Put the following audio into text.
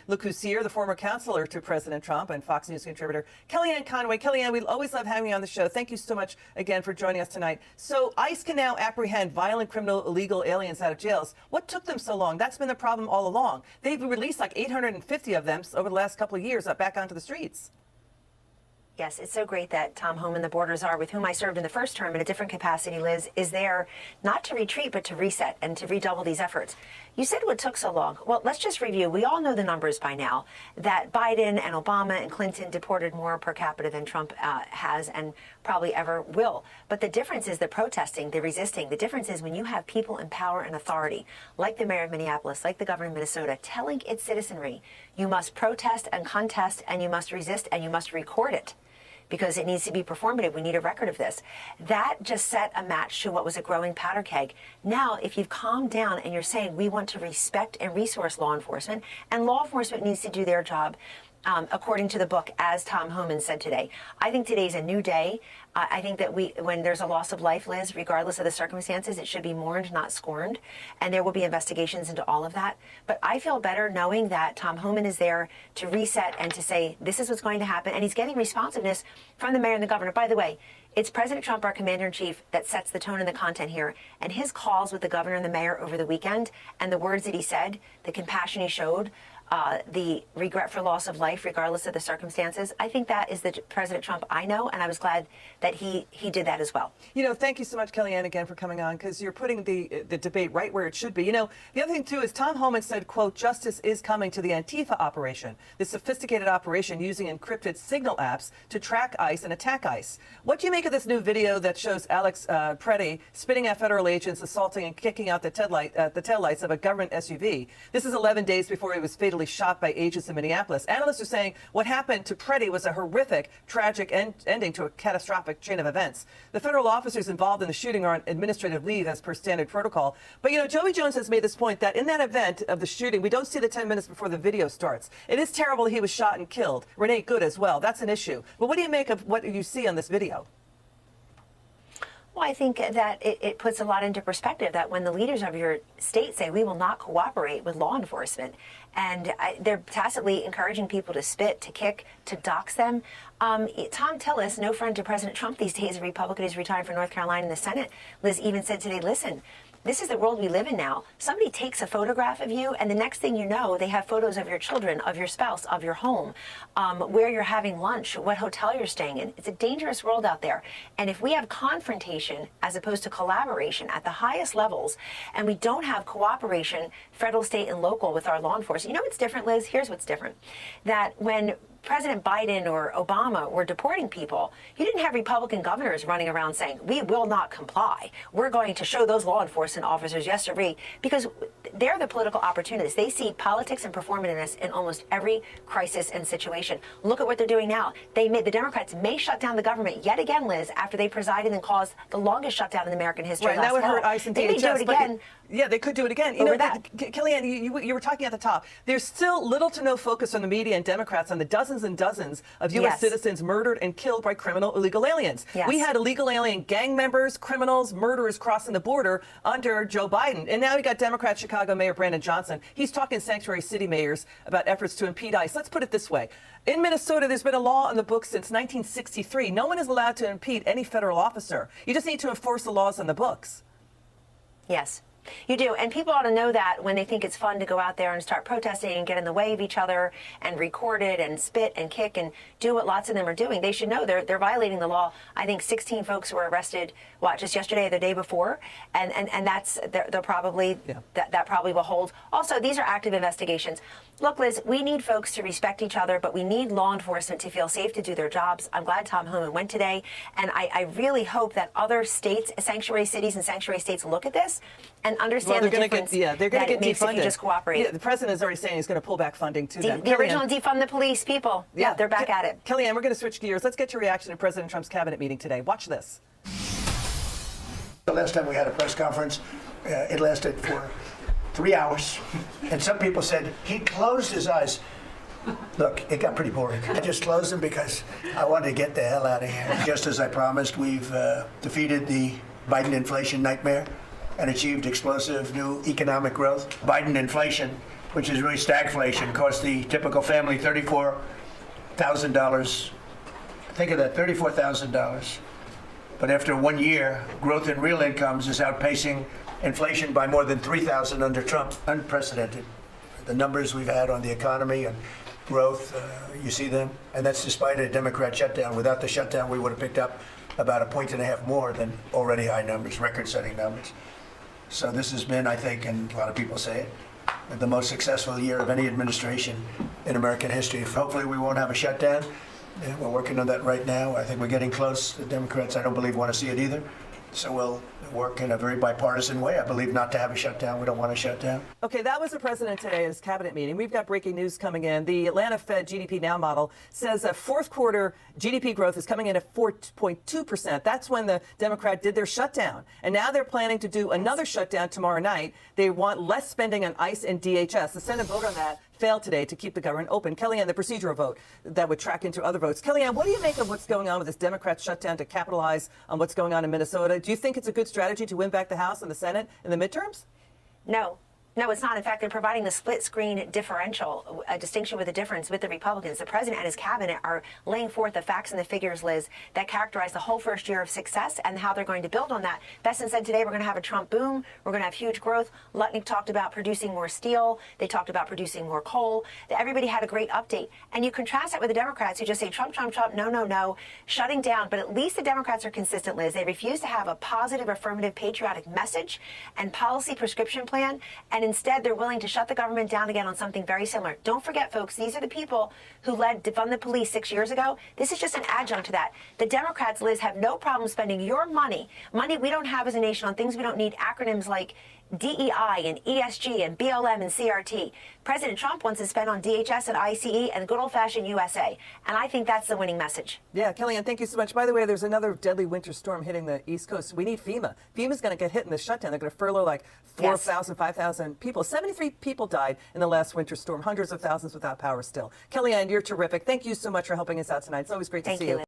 Look who's here, the former counselor to President Trump and Fox News contributor Kellyanne Conway. Kellyanne, we always love having you on the show. Thank you so much again for joining us tonight. So ICE can now apprehend violent criminal illegal aliens out of jails. What took them so long? That's been the problem all along. They've released like 850 of them over the last couple of years back onto the streets. Yes, it's so great that Tom Homan, the border czar, with whom I served in the first term in a different capacity, Liz, is there not to retreat, but to reset and to redouble these efforts. You said what took so long. Well, let's just review. We all know the numbers by now, that Biden and Obama and Clinton deported more per capita than Trump has and probably ever will. But the difference is the protesting, the resisting. The difference is when you have people in power and authority, like the mayor of Minneapolis, like the governor of Minnesota, telling its citizenry, you must protest and contest and you must resist and you must record it, because it needs to be performative. We need a record of this. That just set a match to what was a growing powder keg. Now, if you've calmed down and you're saying we want to respect and resource law enforcement, and law enforcement needs to do their job, according to the book, as Tom Homan said today. I think today's a new day. I think that when there's a loss of life, Liz, regardless of the circumstances, it should be mourned, not scorned. And there will be investigations into all of that. But I feel better knowing that Tom Homan is there to reset and to say, this is what's going to happen. And he's getting responsiveness from the mayor and the governor. By the way, it's President Trump, our commander-in-chief, that sets the tone and the content here. And his calls with the governor and the mayor over the weekend and the words that he said, the compassion he showed, the regret for loss of life, regardless of the circumstances. I think that is the President Trump I know, and I was glad that he did that as well. You know, thank you so much, Kellyanne, again for coming on, because you're putting the debate right where it should be. You know, the other thing, too, is Tom Homan said, quote, justice is coming to the Antifa operation, this sophisticated operation using encrypted signal apps to track ICE and attack ICE. What do you make of this new video that shows Alex Preddy spitting at federal agents, assaulting and kicking out the taillights of a government SUV? This is 11 days before he was fatally shot by agents in Minneapolis. Analysts are saying what happened to Preddy was a horrific, tragic ending to a catastrophic chain of events. The federal officers involved in the shooting are on administrative leave as per standard protocol. But, you know, Joey Jones has made this point that in that event of the shooting, we don't see the 10 minutes before the video starts. It is terrible he was shot and killed. Renee Good as well. That's an issue. But what do you make of what you see on this video? Well, I think that it puts a lot into perspective that when the leaders of your state say we will not cooperate with law enforcement, and they're tacitly encouraging people to spit, to kick, to dox them. Tom Tillis, no friend to President Trump these days, a Republican who's retiring from North Carolina in the Senate, Liz, even said today, listen, this is the world we live in now. Somebody takes a photograph of you, and the next thing you know, they have photos of your children, of your spouse, of your home, where you're having lunch, what hotel you're staying in. It's a dangerous world out there. And if we have confrontation as opposed to collaboration at the highest levels, and we don't have cooperation, federal, state, and local with our law enforcement, you know what's different, Liz? Here's what's different. That when President Biden or Obama were deporting people, you didn't have Republican governors running around saying, we will not comply. We're going to show those law enforcement officers yes or no, because they're the political opportunists. They see politics and performativeness in almost every crisis and situation. Look at what they're doing now. The Democrats may shut down the government yet again, Liz, after they presided and caused the longest shutdown in American history. Right, that would hurt ICE and DHS. They may do it again. Yeah, they could do it again. You know, Kellyanne, you were talking at the top. There's still little to no focus on the media and Democrats on the dozens and dozens of U.S. citizens murdered and killed by criminal illegal aliens. Yes. We had illegal alien gang members, criminals, murderers crossing the border under Joe Biden. And now we got Democrat Chicago Mayor Brandon Johnson. He's talking to sanctuary city mayors about efforts to impede ICE. Let's put it this way. In Minnesota, there's been a law on the books since 1963. No one is allowed to impede any federal officer. You just need to enforce the laws on the books. Yes. You do. And people ought to know that when they think it's fun to go out there and start protesting and get in the way of each other and record it and spit and kick and do what lots of them are doing. They should know they're violating the law. I think 16 folks were arrested, just yesterday or the day before. And that's, they're probably, that probably will hold. Also, these are active investigations. Look, Liz, we need folks to respect each other, but we need law enforcement to feel safe to do their jobs. I'm glad Tom Homan went today. And I really hope that other states, sanctuary cities and sanctuary states look at this and understand the difference they're going to get makes defunded. if you just cooperate. Yeah, the president is already saying he's going to pull back funding to them. The original defund the police people. Yeah, they're back at it. Kellyanne, we're going to switch gears. Let's get your reaction to President Trump's cabinet meeting today. Watch this. The last time we had a press conference, it lasted for 3 hours. And some people said he closed his eyes. Look, it got pretty boring. I just closed them because I wanted to get the hell out of here. Just as I promised, we've defeated the Biden inflation nightmare and achieved explosive new economic growth. Biden inflation which is really stagflation, cost the typical family $34,000. Think of that, $34,000. But after 1 year, growth in real incomes is outpacing inflation by more than 3,000 under Trump. Unprecedented. The numbers we've had on the economy and growth, you see them, and that's despite a Democrat shutdown. Without the shutdown, we would have picked up about 1.5 points more than already high numbers, record-setting numbers. So this has been, I think, and a lot of people say it, the most successful year of any administration in American history. Hopefully we won't have a shutdown. Yeah, we're working on that right now. I think we're getting close. The Democrats, I don't believe, want to see it either. So we'll work in a very bipartisan way. I believe not to have a shutdown. We don't want a shutdown. Okay, that was the president today at his cabinet meeting. We've got breaking news coming in. The Atlanta Fed GDP Now model says that fourth quarter GDP growth is coming in at 4.2%. That's when the Democrat did their shutdown. And now they're planning to do another shutdown tomorrow night. They want less spending on ICE and DHS. The Senate vote on that failed today to keep the government open. Kellyanne, the procedural vote that would track into other votes. Kellyanne, what do you make of what's going on with this Democrat shutdown to capitalize on what's going on in Minnesota? Do you think it's a good strategy to win back the House and the Senate in the midterms? No. No, it's not. In fact, they're providing the split screen differential, a distinction with a difference with the Republicans. The president and his cabinet are laying forth the facts and the figures, Liz, that characterize the whole first year of success and how they're going to build on that. Besson said today we're going to have a Trump boom. We're going to have huge growth. Lutnick talked about producing more steel. They talked about producing more coal. Everybody had a great update. And you contrast that with the Democrats who just say Trump, Trump, Trump, no, no, no, shutting down. But at least the Democrats are consistent, Liz. They refuse to have a positive, affirmative, patriotic message and policy prescription plan. And instead, they're willing to shut the government down again on something very similar. Don't forget, folks, these are the people who led defund the police 6 years ago. This is just an adjunct to that. The Democrats, Liz, have no problem spending your money we don't have as a nation on things we don't need, acronyms like DEI and ESG and BLM and CRT. President Trump wants to spend on DHS and ICE and good old-fashioned USA. And I think that's the winning message. Yeah, Kellyanne, thank you so much. By the way, there's another deadly winter storm hitting the East Coast. We need FEMA. FEMA's going to get hit in the shutdown. They're going to furlough like 4,000, 5,000 people. 73 people died in the last winter storm. Hundreds of thousands without power still. Kellyanne, you're terrific. Thank you so much for helping us out tonight. It's always great to see you.